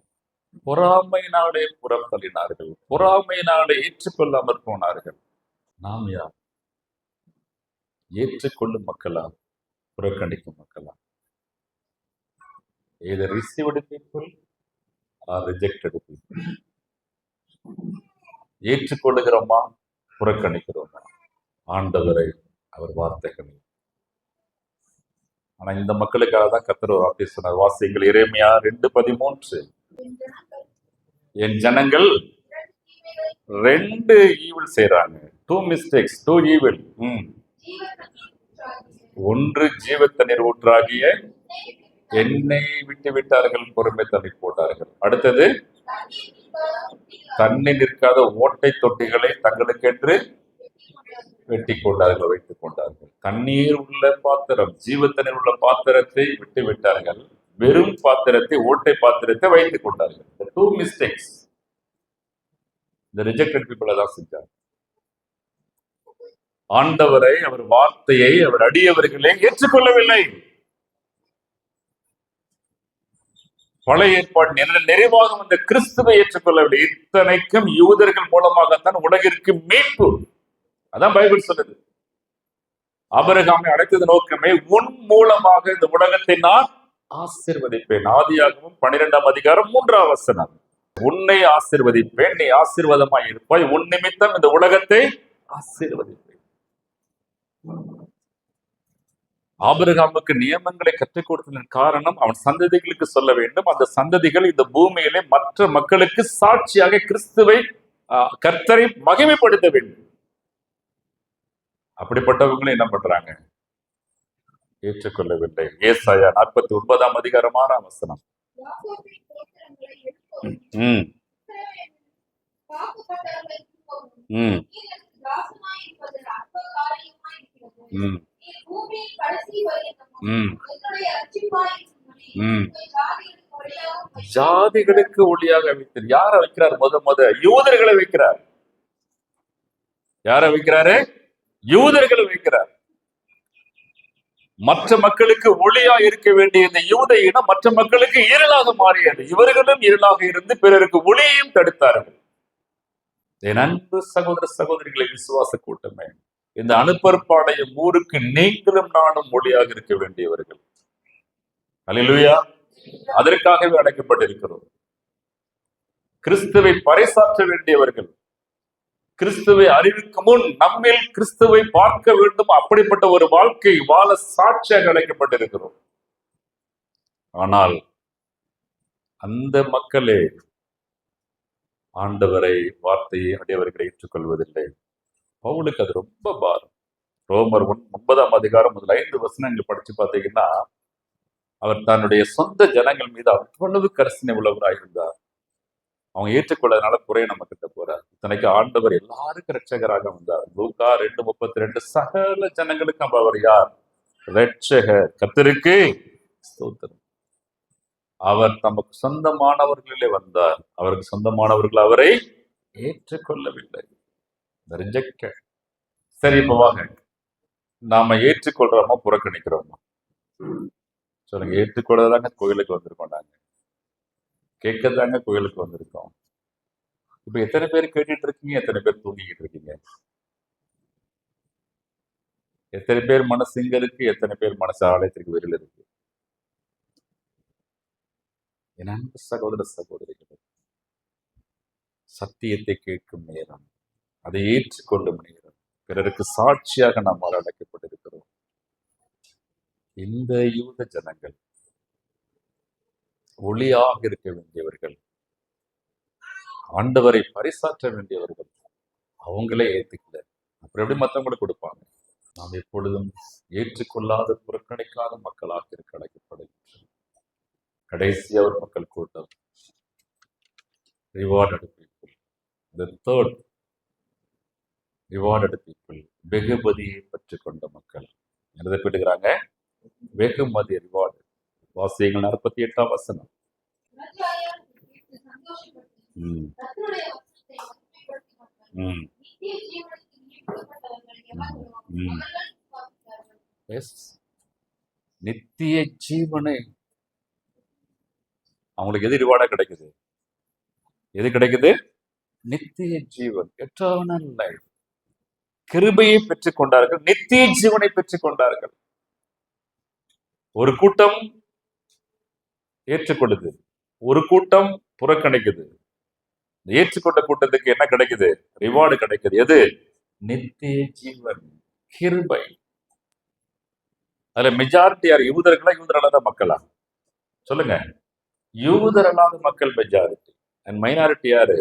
பொறாமையினாலே புறம் தள்ளினார்கள், பொறாமையினாலே ஏற்றுக்கொள்ளாமற் போனார்கள். நாம் யார்? ஏற்றுக்கொள்ளும் மக்களா, புறக்கணிக்கும் மக்களா? either received people or rejected people. ஏற்றுக்கொள்ளுகிறோமா, புறக்கணிக்கிறோமா ஆண்டவரை, அவர் வார்த்தைகளை? ஆனா இந்த மக்களுக்காக தான் கர்த்தர் ஒரு வார்த்தை சொன்னார். வாசியங்கள் எரேமியா 2:13. என் ஜனங்கள் 2 ஈவில் செய்றாங்க. 2 mistakes, 2 evil. ஒன்று ஜீவ தண்ணீர் ஊற்றாகிய எண்ணெய் விட்டு விட்டார்கள், பொறுமை தள்ளி போட்டார்கள். அடுத்தது தண்ணி நிற்காத ஓட்டை தொட்டிகளை தங்களுக்கென்று வெட்டி கொண்டார்கள், வைத்துக் கொண்டார்கள். தண்ணீர் உள்ள பாத்திரம், ஜீவ தண்ணீர் உள்ள பாத்திரத்தை விட்டு விட்டார்கள், வெறும் பாத்திரத்தை, ஓட்டை பாத்திரத்தை வைத்துக் கொண்டார்கள். The 2 mistakes இந்த ரிஜெக்டட் பீப்புளை தான் செஞ்சார். ஆண்டவரை, அவர் வார்த்தையை, அவர் அடியவர்களே ஏற்றுக்கொள்ளவில்லை. பழைய ஏற்பாடு நிறைவாக வந்த கிறிஸ்துவை ஏற்றுக்கொள்ளவில்லை. இத்தனைக்கும் யூதர்கள் மூலமாகத்தான் உலகிற்கு மீட்பு. அதான் பைபிள் சொல்லுது. ஆபிரகாமை அழைத்தது நோக்கமே, உன் மூலமாக இந்த உலகத்தை நான் ஆசீர்வதிப்பேன். ஆதியாகமம் 12ஆம் அதிகாரம் 3ஆம் வசனம். உன்னை ஆசீர்வதிப்பேன், நீ ஆசீர்வாதமாய் இருப்பாய், உன் நிமித்தம் இந்த உலகத்தை ஆசீர்வதிப்பேன். ஆபிரகாமுக்கு நியமங்களை கற்றுக் கொடுத்ததன் காரணம், அவன் சந்ததிகளுக்கு சொல்ல வேண்டும். அந்த சந்ததிகள் இந்த பூமியிலே மற்ற மக்களுக்கு சாட்சியாக கிறிஸ்துவை, கர்த்தரை மகிமைப்படுத்த வேண்டும். அப்படிப்பட்டவங்களும் என்ன பண்றாங்க? ஏற்றுக்கொள்ளவில்லை. ஏசாயா 49ஆம் அதிகாரம் 6ஆம் வசனம். ஜாதிகளுக்கு ஒளியாக வைத்தார். யார வைக்கிறார்? முத யூதர்களை வைக்கிறார். யார வைக்கிறாரு? யூதர்களை வைக்கிறார். மற்ற மக்களுக்கு ஒளியா இருக்க வேண்டிய இந்த யூத இனம் மற்ற மக்களுக்கு இருளாக மாறியது. இவர்களும் இருளாக இருந்து பிறருக்கு ஒளியையும் தடுத்தார்கள். என் அன்பு சகோதர சகோதரிகளை, விசுவாச கூட்டமே, இந்த அனுப்பற்பாடையும் ஊருக்கு நீங்களும் நானும் ஒளியாக இருக்க வேண்டியவர்கள். அல்லேலூயா. அதற்காகவே அழைக்கப்பட்டிருக்கிறோம். கிறிஸ்துவை பறைசாற்ற வேண்டியவர்கள். கிறிஸ்துவை அறிவிக்கு முன் நம்மில் கிறிஸ்துவை பார்க்க வேண்டும். அப்படிப்பட்ட ஒரு வாழ்க்கை வாழ சாட்சியாக அழைக்கப்பட்டிருக்கிறோம். ஆனால் அந்த மக்களே ஆண்டவரை, வார்த்தையை, அடையவர்களை ஏற்றுக்கொள்வதில்லை. பவுலுக்கு அது ரொம்ப பாரம். ரோமர் 9ஆம் அதிகாரம் முதல் 5 வசனங்கள் படிச்சு பார்த்தீங்கன்னா, அவர் தன்னுடைய சொந்த ஜனங்கள் மீது அவ்வளவு கரிசனை உள்ளவராக இருந்தார். அவங்க ஏற்றுக்கொள்ளதுனால குறைய நம்ம கிட்ட போறார். இத்தனைக்கு ஆண்டவர் எல்லாருக்கும் ரட்சகராக வந்தார். லூக்கா 2:32 சகல ஜனங்களுக்கும் அவர் யார்? ரட்சகர். கர்த்தருக்கு ஸ்தோத்திரம். அவர் தமக்கு சொந்தமானவர்களிலே வந்தார். அவருக்கு சொந்தமானவர்கள் அவரை ஏற்றுக்கொள்ளவில்லை. ரிஜெக்டட். சரி, இப்ப வாங்க, நாம ஏற்றுக்கொள்றோமா புறக்கணிக்கிறோமா? சொல்லுங்க. ஏற்றுக்கொள்ளதாங்க கோயிலுக்கு வந்திருக்கோம், நாங்க கேட்கதாங்க கோயிலுக்கு வந்திருக்கோம். இப்ப எத்தனை பேர் கேட்டுட்டு இருக்கீங்க? எத்தனை பேர் தூங்கிக்கிட்டு இருக்கீங்க? எத்தனை பேர் மனசு இங்க இருக்கு? எத்தனை பேர் மனசு ஆலயத்திற்கு வெளியில இருக்கு? என் அன்பு சகோதர சகோதரிகள், சத்தியத்தை கேட்கும் நேரம், அதை ஏற்றுக்கொள்ளும் நேரம், பிறருக்கு சாட்சியாக நாம் அழைக்கப்பட்டிருக்கிறோம். இந்த யூத ஜனங்கள் ஒளியாக இருக்க வேண்டியவர்கள், ஆண்டவரை பரிசாற்ற வேண்டியவர்கள், அவங்களே ஏத்துக்கல. அப்புறம் எப்படி மற்றவங்களுக்கு கொடுப்பாங்க? நாம் எப்பொழுதும் ஏற்றுக்கொள்ளாத புறக்கணிக்காத மக்களாக இருக்க அழைக்கப்படுகின்றோம். கடைசியா ஒரு மக்கள் கூட்டம், rewarded people. The third rewarded people, வெகுமதியை பெற்றுக் கொண்ட மக்கள். எழுத பெற்றுக்கிறாங்க வெகுமதி, ரிவார்டு. வாசியங்கள் 48ஆம் வசனம். பிரஜாயார் கேட்டு சந்தோஷப்பட்டு ம், கர்த்தருடைய வசனத்தை மகிமைப்படுத்திக் கொண்டார்கள். ம், நித்திய ஜீவனுக்கு ஈடுபட்டவர்கள் எவர்களோ ம். அவர்கள் சுவாசித்தார்கள். எஸ், நித்திய ஜீவனை. அவங்களுக்கு எது ரிவார்டா கிடைக்குது? எது கிடைக்குது? நித்திய ஜீவன், எட்டர்னல் லைஃப். கிருபையை பெற்றுக் கொண்டார்கள், நித்திய ஜீவனை பெற்றுக் கொண்டார்கள். ஒரு கூட்டம் ஏற்றுக்கொள்ளுது, ஒரு கூட்டம் புறக்கணிக்குது. ஏற்றுக்கொண்ட கூட்டத்துக்கு என்ன கிடைக்குது? ரிவார்டு கிடைக்குது. எது? நித்திய ஜீவன், கிருபை. அதுல மெஜாரிட்டி யார்? யூதர்களா, யூதர் அல்லாத மக்களா? சொல்லுங்க. யூதர் அல்லாத மக்கள் மெஜாரிட்டி, அண்ட் மைனாரிட்டி யாரு?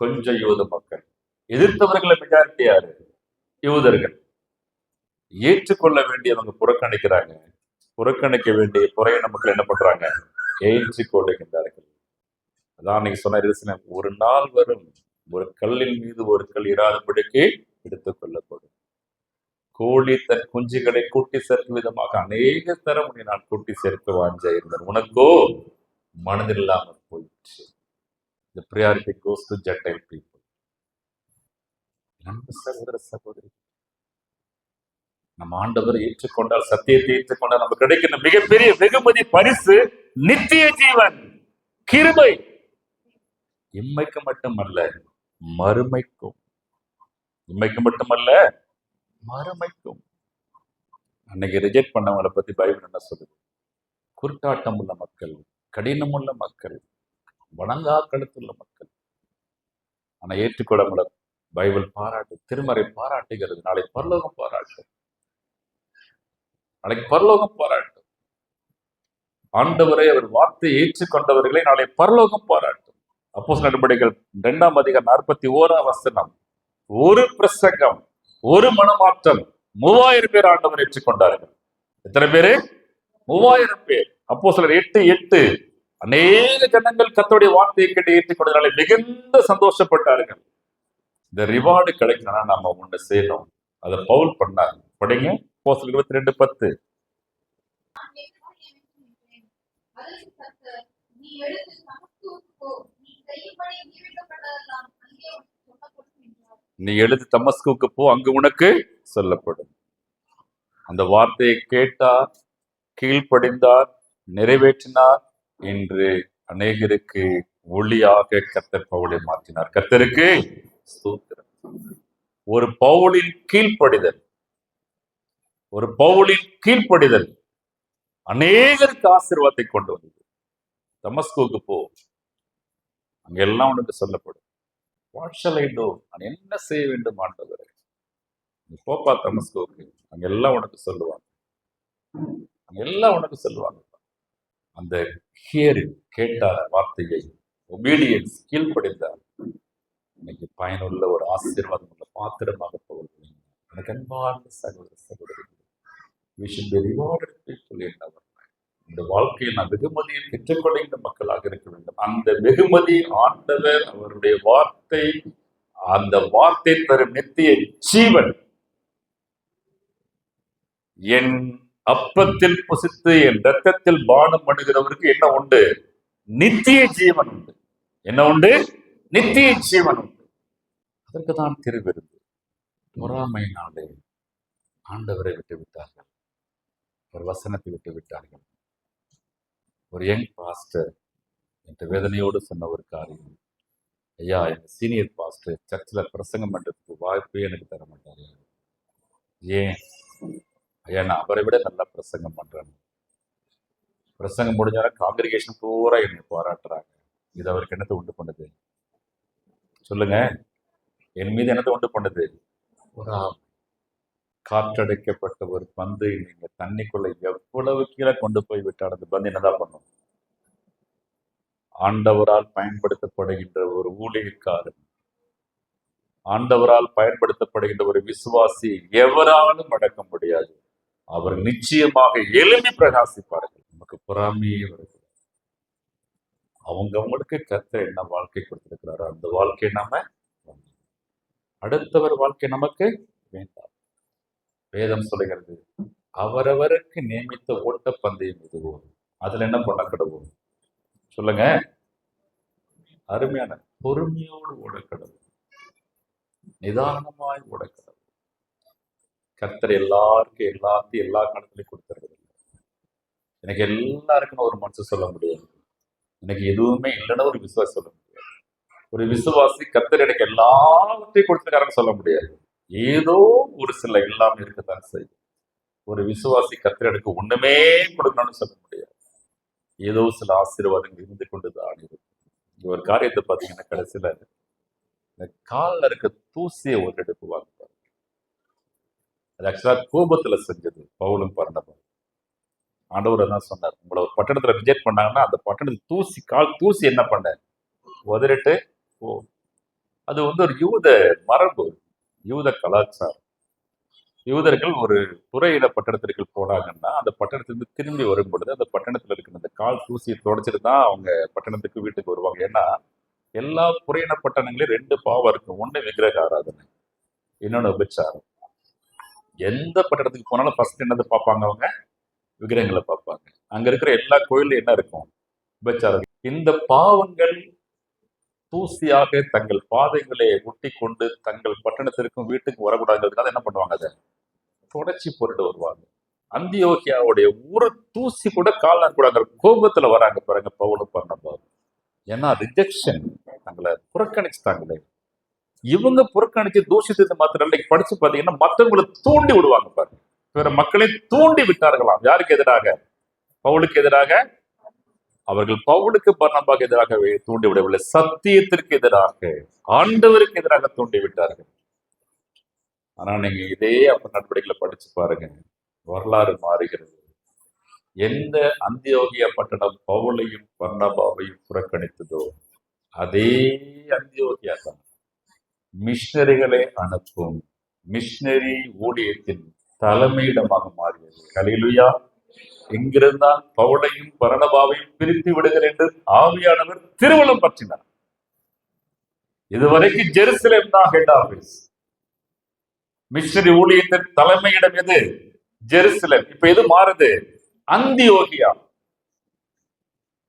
கொஞ்சம் யூத மக்கள். எதிர்த்தவர்களை மெஜாரிட்டி யாரு? யூதர்கள். ஏற்றுக்கொள்ள வேண்டியவங்க புறக்கணிக்கிறாங்க, புறக்கணிக்க வேண்டிய புறையின மக்கள் என்ன பண்றாங்க? ஏற்றுக்கொள்ளுகின்றார்கள். அதான் அன்னைக்கு சொன்ன எருசலேம், ஒரு நாள் வரும், ஒரு கல்லின் மீது ஒரு கல் இராதபடிக்கு எடுத்துக் கொள்ளப்படும். கோழி தன் குஞ்சுகளை கூட்டி சேர்க்கும் விதமாக அநேக தரம் உன்னை நான் கூட்டி சேர்க்க வாஞ்சா இருந்தேன், உனக்கோ மனதில்லாமல் போயிற்று. The priority goes to Gentile people. நண்பு சகோதர சகோதரி, நம்ம ஆண்டவரை ஏற்றுக்கொண்டால், சத்தியத்தை ஏற்றுக்கொண்டால் நமக்கு கிடைக்கின்ற மிகப்பெரிய வெகுமதி, பரிசு, நித்திய ஜீவன், கிருபை. இம்மைக்கு மட்டுமல்ல, மறுமைக்கும். இம்மைக்கு மட்டுமல்ல, மறுமைக்கும். அன்னைக்கு ரிஜெக்ட் பண்ணவங்களை பத்தி பைபிள் என்ன சொல்லுது? குருட்டாட்டம் உள்ள மக்கள், கடினமுள்ள மக்கள், வணங்கா கழுத்துள்ள மக்கள். ஆனா ஏற்றுக்கொள்ள பைபிள் பாராட்டு, திருமறை பாராட்டுகிறது. நாளை பரலோகம் பாராட்டும், நாளைக்கு பரலோகம் பாராட்டும். ஆண்டவரை, அவர் வார்த்தையை ஏற்றுக்கொண்டவர்களை நாளை பரலோகம் பாராட்டும். அப்போஸ்தலர் நடபடிகள் 2ஆம் அதிகாரம் 41ஆம் வசனம். ஒரு பிரசங்கம், ஒரு மனமாற்றம், 3000 பேர் ஆண்டவர் ஏற்றுக்கொண்டார்கள். எத்தனை பேரு? 3000 பேர். அப்போஸ்தலர் 8:8, அநேக ஜனங்கள் கர்த்தருடைய வார்த்தையை கேட்டு ஏற்றுக்கொண்டதாலே மிகுந்த சந்தோஷப்பட்டார்கள். இந்த ரிவார்டு கிடைக்கணும்னா நாம ஒண்ணு செய்யணும். அதை பவுல் பண்ணார். படிங்க, அப்போஸ்தலர் 22:10. நான் எருசலேமுக்கு நின்றேன். அதற்கு கர்த்தர், நீ எழுந்து தமஸ்குவுக்கு போ. நீ செய்யும்படி நியமிக்கப்பட்டதெல்லாம் அங்கே உனக்கு சொல்லப்படும் என்றார். நீ எழுது தமஸ்குவுக்கு போ, அங்கு உனக்கு சொல்லப்படும். அந்த வார்த்தையை கேட்டார், கீழ்ப்படிந்தார், நிறைவேற்றினார். இன்று அநேகருக்கு ஒளியாக கர்த்தர் பவுலை மாற்றினார். கர்த்தருக்கு ஸ்தோத்திரம். ஒரு பவுலின் கீழ்ப்படிதல், ஒரு பவுலின் கீழ்ப்படிதல் அநேகருக்கு ஆசீர்வாதத்தை கொண்டு வந்தது. தமஸ்குவுக்கு போ, அங்கெல்லாம் உனக்கு சொல்லப்படும். What shall I do? நான் என்ன செய்ய வேண்டும் ஆண்டவரே? நீ போப்பா தமஸ்குவுக்கு, அங்கெல்லாம் உனக்கு சொல்லுவாங்க, அங்கெல்லாம் உனக்கு சொல்லுவாங்க. அந்த ஹியரிங், கேட்டார் வார்த்தையை, ஒபீடியன்ஸ், கீழ்ப்படிந்தார். இன்னைக்கு பயனுள்ள ஒரு ஆசீர்வாதம் உள்ள பாத்திரமாக போகிறது. எனக்கு அன்பார்ந்த சகோதர சகோதரிகள், we should be rewarded people in our life. இந்த வாழ்க்கையில் நான் வெகுமதியை பெற்றுக்கொள்கின்ற மக்களாக இருக்க வேண்டும். அந்த வெகுமதி ஆண்டவர், அவருடைய வார்த்தை, அந்த வார்த்தை தரும் நித்திய ஜீவன். என் அப்பத்தில் புசித்து என் ரத்தத்தில் பானம் பண்ணுகிறவருக்கு என்ன உண்டு? நித்திய ஜீவன் உண்டு. என்ன உண்டு? நித்திய ஜீவன் உண்டு. அதற்கு தான் திருவிருந்து. பொறாமையினாலே ஆண்டவரை விட்டு விட்டார்கள், ஒரு வசனத்தை விட்டு விட்டார்கள். ஒரு யங் பாஸ்டர் என்ற வேதனையோடு சொன்ன ஒரு காரியம், ஐயா எங்க சீனியர் பாஸ்டர் சர்ச்சில் பிரசங்கம் பண்றதுக்கு வாய்ப்பே எனக்கு தர மாட்டாரு. ஏன் ஐயா, நான் அவரை விட நல்லா பிரசங்கம் பண்றேன். பிரசங்கம் முடிஞ்சாலும் காங்கிரிகேஷன் பூரா என்னை பாராட்டுறாங்க. இது அவருக்கு என்னத்தை உண்டு பண்ணுது சொல்லுங்க? என் மீது என்னத்தை உண்டு பண்ணுது? ஒரு காற்றடைக்கப்பட்ட ஒரு பந்தை நீங்க தண்ணிக்குள்ள எவ்வளவு கீழே கொண்டு போய் விட்டால் அந்த பந்து என்னதான் பண்ணும்? ஆண்டவரால் பயன்படுத்தப்படுகின்ற ஒரு ஊழியக்காரன், ஆண்டவரால் பயன்படுத்தப்படுகின்ற ஒரு விசுவாசி எவராலும் அடக்க முடியாது. அவர் நிச்சயமாக எழுப்பி பிரகாசிப்பார்கள். நமக்கு பொறாமையே வருது. அவங்களுக்கு கர்த்தர் என்ன வாழ்க்கை கொடுத்திருக்கிறாரோ அந்த வாழ்க்கை நாம, அடுத்தவர் வாழ்க்கை நமக்கு வேண்டாம். வேதம் சொல்லுகிறது, அவரவருக்கு நியமித்த ஓட்ட பந்தயம் இதுவோ, அதுல என்ன பண்ண கடவுள் சொல்லுங்க? அருமையான பொறுமையோடு ஓடக்கடவுள், நிதானமாய் ஓடக்கடவுள். கர்த்தர் எல்லாருக்கும் எல்லாத்தையும் எல்லா காலத்திலையும் கொடுத்துருக்குது. எனக்கு எல்லாருக்கும் ஒரு மனசு சொல்ல முடியாது, எனக்கு எதுவுமே இல்லைன்னா ஒரு விசுவாசி சொல்ல முடியாது. ஒரு விசுவாசி கர்த்தர் எனக்கு எல்லாத்தையும் கொடுத்துருக்காருன்னு சொல்ல முடியாது. ஏதோ ஒரு சில இல்லாம இருக்கத்தான் செய்யும். ஒரு விசுவாசி கர்த்தர் எனக்கு ஒண்ணுமே கொடுக்கணும்னு சொல்ல முடியாது. ஏதோ சில ஆசீர்வாதங்கள் இருந்து கொண்டுதான் இருக்கும். ஒரு காரியத்தை பார்த்தீங்கன்னா, கடைசியில இந்த காலில் இருக்க தூசியை ஒரு எடுப்பு வாங்குவாங்க. அது ஆக்சுவலா கோபத்துல செஞ்சது பவுலும் பர்னபாவும். ஆண்டவர் தான் சொன்னார், உங்களை ஒரு பட்டணத்துல ரிஜெக்ட் பண்ணாங்கன்னா அந்த பட்டணத்து தூசி, கால் தூசி என்ன பண்ண உதறிட்டு ஓ. அது ஒரு யூத மரபு, யூத கலாச்சாரம். யூதர்கள் ஒரு புறையிட பட்டணத்திற்கு போனாங்கன்னா அந்த பட்டணத்திலிருந்து திரும்பி வரும் பொழுது அந்த பட்டணத்துல இருக்கிற அந்த கால் தூசியை தொடச்சிட்டு தான் அவங்க பட்டணத்துக்கு வீட்டுக்கு வருவாங்க. ஏன்னா எல்லா புறையின பட்டணங்களையும் ரெண்டு பாவம் இருக்கும். ஒண்ணு விக்கிரக ஆராதனை, இன்னொன்னு விபச்சாரம். எந்த பட்டணத்துக்கு போனாலும் ஃபர்ஸ்ட் என்னது பார்ப்பாங்க? அவங்க விக்கிரகங்களை பார்ப்பாங்க. அங்க இருக்கிற எல்லா கோயிலும் என்ன இருக்கும்? விபச்சாரம். இந்த பாவங்கள் தூசியாக தங்கள் பாதைகளை ஒட்டி கொண்டு தங்கள் பட்டணத்திற்கும் வீட்டுக்கும் வரக்கூடாதுங்கிறதுக்காக என்ன பண்ணுவாங்க? அதை தொடச்சி போட்டு வருவாங்க. அந்தியோகியாவுடைய ஒரு தூசி கூட கால் கூடாங்கிற கோபத்துல வராங்க பாருங்க பவுலும் பர்னபாவும். ஏன்னா ரிஜெக்ஷன், தங்களை புறக்கணிச்சுட்டாங்களே. இவங்க புறக்கணிச்சு தூஷித்தது மாத்திரம் இல்லை, படிச்சு பாத்தீங்கன்னா மற்றவங்களை தூண்டி விடுவாங்க பாருங்க. பிற மக்களை தூண்டி விட்டார்களாம். யாருக்கு எதிராக? பவுலுக்கு எதிராக. அவர்கள் பவுலுக்கு பர்னபாவுக்கு எதிராக தூண்டி விடவில்லை, சத்தியத்திற்கு எதிராக, ஆண்டவருக்கு எதிராக தூண்டி விட்டார்கள். ஆனா நீங்க இதே அப்ப நடவடிக்கைகளை படிச்சு பாருங்க, வரலாறு மாறுகிறது. எந்த அந்தியோகியா பட்டணம் பவுலையும் பர்னபாவையும் புறக்கணித்ததோ அதே அந்தியோகியா தான் மிஷனரிகளை அனுப்பும் மிஷனரி ஊழியத்தின் தலைமையிடமாக மாறியது. ஹல்லேலூயா! எங்கிருந்தான் பவுலையும் பர்னபாவையும் பிரித்து விடுகிறேன் என்று ஆவியானவர் திருவுளம் பற்றினார். இதுவரைக்கும் ஜெருசலேம் தான் ஹெட் ஆபீஸ். மிஷனரி ஊழியத்தின் தலைமையிடம் எது? ஜெருசலேம். இப்ப எது மாறுது? அந்தியோகியா.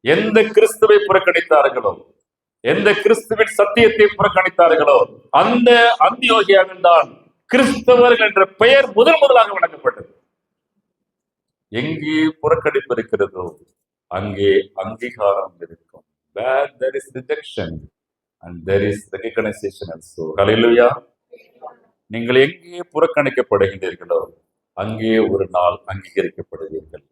எந்த கிறிஸ்துவை புறக்கணித்தார்களோ, எந்த கிறிஸ்துவின் சத்தியத்தை புறக்கணித்தார்களோ அந்த அந்தியோகியாவில் தான் கிறிஸ்தவர்கள் என்ற பெயர் முதலாக வழங்கப்பட்டது. எங்கே புறக்கணிப்பு இருக்கிறதோ அங்கே அங்கீகாரம் இருக்கும். Where there is rejection and there is recognition also. Hallelujah! நீங்கள் எங்கே புறக்கணிக்கப்படுகின்றீர்களோ அங்கே ஒரு நாள் அங்கீகரிக்கப்படுவீர்கள்.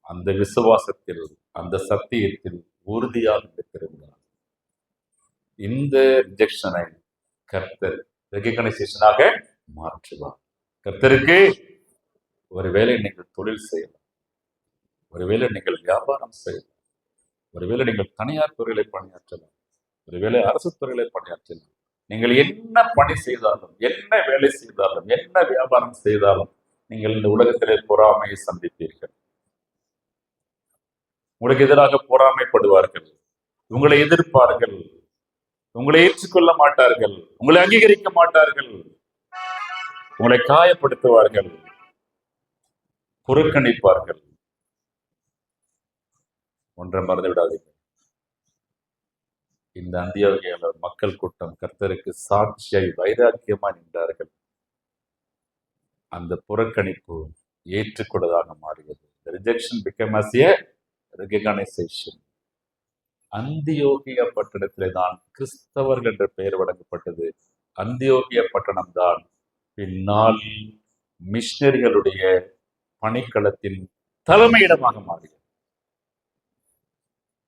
அந்த விசுவாசத்தில், அந்த சத்தியத்தில் உறுதியாக இருக்கிறார். இந்த ரிஜெக்ஷனை கர்த்தர் ரெகக்னைசேஷனாக மாற்றுவார். கர்த்தருக்கு ஒருவேளை நீங்கள் தொழில் செய்யலாம், ஒருவேளை நீங்கள் வியாபாரம் செய்யலாம், ஒருவேளை நீங்கள் தனியார் துறையில பணியாற்றலாம், ஒருவேளை அரசு துறையில பணியாற்றலாம். நீங்கள் என்ன பணி செய்தாலும், என்ன வேலை செய்தாலும், என்ன வியாபாரம் செய்தாலும் நீங்கள் இந்த உலகத்திலே பொறாமையை சந்திப்பீர்கள். உங்களுக்கு எதிராக பொறாமைப்படுவார்கள், உங்களை எதிர்ப்பார்கள், உங்களை ஏற்றுக்கொள்ள மாட்டார்கள், உங்களை அங்கீகரிக்க மாட்டார்கள், உங்களை காயப்படுத்துவார்கள், புறக்கணிப்பார்கள். ஒன்றை மறந்து விடாதீர்கள், இந்த அந்தியோகியால மக்கள் கூட்டம் கர்த்தருக்கு சாட்சியாய் வைராக்கியமாய் நின்றார்கள். அந்த புறக்கணிப்பு ஏற்றுக்கொண்டதாக மாறியது. The rejection became as a recognition. அந்தியோகியா பட்டணத்திலே தான் கிறிஸ்தவர்கள் என்ற பெயர் வழங்கப்பட்டது. அந்தியோகியா பட்டணம் தான் பின்னால் மிஷனரிகளுடைய பணிக்களத்தின் தலைமையிடமாக மாறியது.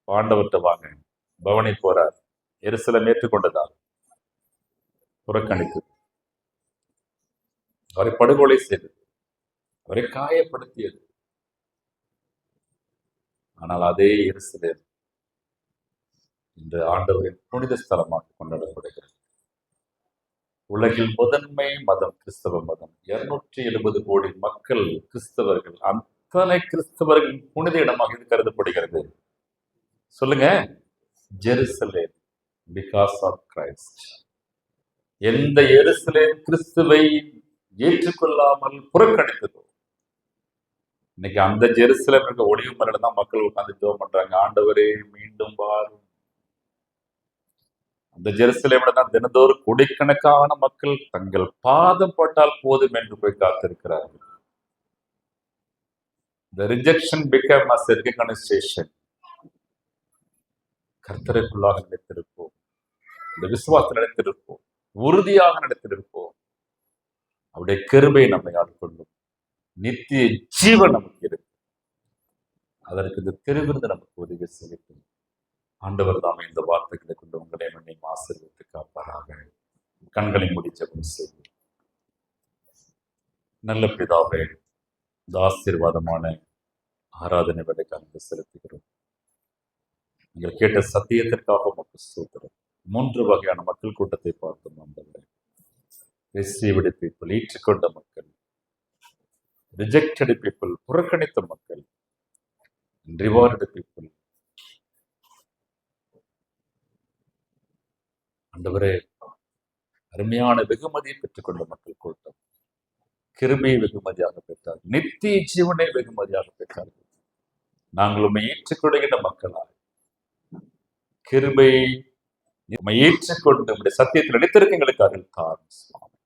ஆண்டவர்கிட்ட வாங்க, பவனி போறார், எருசலேம் ஏற்றுக்கொண்டதால் புறக்கணித்தது, அவரை படுகொலை செய்தது, அவரை காயப்படுத்தியது. ஆனால் அதே எருசலேம் இந்த ஆண்டவரின் புனித ஸ்தலமாக கொண்டாடப்படுகிறது. உலகில் முதன்மை மதம் கிறிஸ்தவ மதம். 270 கோடி மக்கள் கிறிஸ்தவர்கள். அத்தனை கிறிஸ்தவர்களின் புனித இடமாக இது கருதப்படுகிறது. சொல்லுங்க, ஜெருசலேம் பிகாஸ் ஆஃப் கிரைஸ்ட். எந்த எருசலேம் கிறிஸ்துவை ஏற்றுக்கொள்ளாமல் புறக்கணித்ததோ, இன்னைக்கு அந்த ஜெருசலேம் இருக்க ஒளிவு மலையில தான் மக்கள் உட்கார்ந்து ஜெபம் பண்றாங்க, ஆண்டவரே மீண்டும் வாரும். அந்த ஜெருசலேமில் தான் தினந்தோறும் கோடிக்கணக்கான மக்கள் தங்கள் பாதம் பட்டால் போதும் என்று போய் காத்திருக்கிறார்கள். The rejection became as a recognition. கர்த்தருக்குள்ளாக நிலைத்திருப்போம், இந்த விசுவாசத்தில் நிலைத்திருப்போம், உறுதியாக நிலைத்திருப்போம். அவருடைய கிருபை நம்மை ஆட்கொள்ளும். நித்திய ஜீவன் நமக்கு இருக்கு. அதற்கு இந்த திருவிருந்து நமக்கு உதவி செய்யட்டும். ஆண்டவர் தாமே இந்த வார்த்தைகளை கொண்டு உங்களை என்னையும் ஆசீர்வதித்து காப்பாராக. கண்களை மூடி ஜெபம் செய்யும். நல்ல பிதாவே, இந்த ஆசீர்வாதமான ஆராதனை வேலைக்காக செலுத்துகிறோம். நீங்கள் கேட்ட சத்தியத்திற்காக உமக்கு ஸ்தோத்திரம். 3 வகையான மக்கள் கூட்டத்தை பார்த்தோம். ஆண்டவரே, received people, ஏற்றுக்கொண்ட மக்கள், rejected people, புறக்கணித்த மக்கள், rewarded people. ஆண்டவரே, அருமையான வெகுமதியை பெற்றுக்கொண்ட மக்கள் கூட்டம் கிருபையை வெகுமதியாக பெற்றார்கள், நித்திய ஜீவனை வெகுமதியாக பெற்றார்கள். நாங்கள் உண்மை ஏற்றுக்கொள்கின்ற மக்களாக கிருபையை ஏற்றுக்கொண்டு நம்முடைய சத்தியத்தில் நினைத்திருக்க எங்களுக்கு அருள் தாரும் சுவாமி.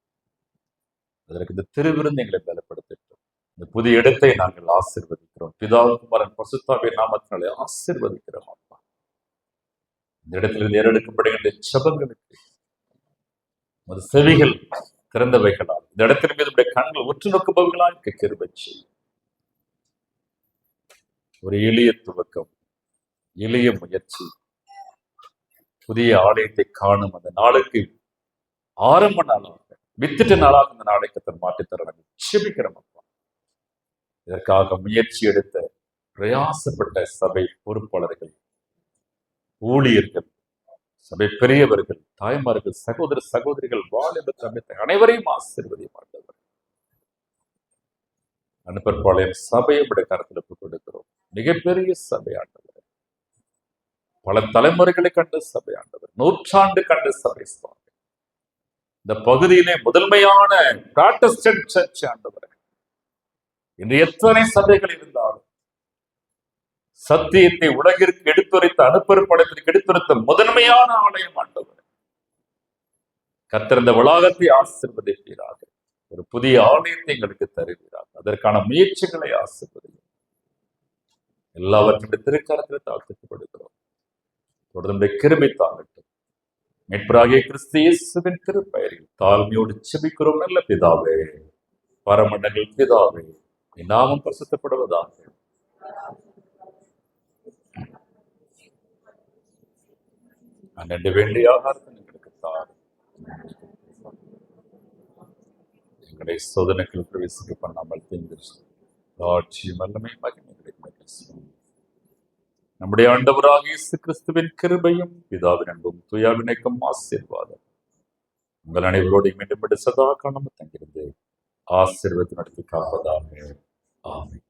அதற்கு இந்த திருவிருந்து எங்களை பலப்படுத்திட்டோம். இந்த புதிய இடத்தை நாங்கள் ஆசீர்வதிக்கிறோம். பிதாகுமாரன் பரிசுத்தாவின் நாமத்தினாலே ஆசீர்வதிக்கிறோம். அப்பா, இந்த இடத்திலிருந்து ஏறெடுக்கப்படுகின்ற ஜெபங்களுக்கு உமது செவிகள் திறந்தவைகளால் இந்த இடத்தின் மீது உடைய கண்கள் உற்று நோக்குபவர்களால் கிருபை செய்யும். ஒரு எளிய துவக்கம், எளிய முயற்சி, புதிய ஆலயத்தை காணும் அந்த நாளுக்கு ஆரம்ப நாளாக, வித்திட்ட நாளாக அந்த நாளைக்கு தன் மாற்றித்தர நாங்கள் செபிக்கிறோம். அப்பா, இதற்காக முயற்சி எடுத்த பிரயாசப்பட்ட சபை பொறுப்பாளர்கள், ஊழியர்கள், சபை பெரியவர்கள், தாய்மார்கள், சகோதர சகோதரிகள், வாலிப சமயத்தை அனைவரையும் ஆசீர்வதியும் ஆண்டவர். அனுப்பற்பாளையம் சபையை விட கருத்தில் ஒப்புக் கொடுக்கிறோம். மிகப்பெரிய சபை ஆண்டவர், பல தலைமுறைகளை கண்ட சபை ஆண்டவர், 100 கண்ட சபை சுவாமி. இந்த பகுதியிலே முதன்மையான புராட்டஸ்டன்ட் சர்ச் ஆண்டவர். இன்று எத்தனை சபைகள் இருந்தாலும் சத்தியத்தை உலகிற்கு எடுத்துரைத்த, அனுப்பற்படத்திற்கு எடுத்துரைத்த முதன்மையான ஆலயம் ஆண்டவர். கர்த்தர் இந்த வளாகத்தை ஆசீர்வதிப்பீராக. ஒரு புதிய ஆலயத்தை எங்களுக்கு தருவீராக. அதற்கான முயற்சிகளை ஆசீர்வதியும். எல்லாவற்றையும் திருக்கரத்தில் தாழ்த்தப்படுகிறோம். தொடர்ந்து கிருபை தாங்கட்டும். மீட்பராகிய கிறிஸ்து இயேசுவின் திருப்பெயரில் தாழ்மையோடு செபிக்கிறோம் நல்ல பிதாவே. பரமண்டங்கள் பிதாவே, உம்முடைய நாமம் பரிசுத்தப்படுவதாக. அன்றைய வேண்டிய ஆகாரத்தை எங்களுக்கு தாரும். எங்களை சோதனைகள் பிரவேசிக்க பண்ணாமல் தீங்கு ஆட்சியும் வல்லமை மகிமைகளை கிடைக்கும். நம்முடைய ஆண்டவராகிய இயேசு கிறிஸ்துவின் கிருபையும் பிதாவின் அன்பும் தூயாவினைக்கும் ஆசீர்வாதம் உங்கள் அனைவரோடு மீண்டும் சதா காலம் தங்கிருந்து ஆசீர்வாதம் நடத்தி காப்பதாக. ஆமென்.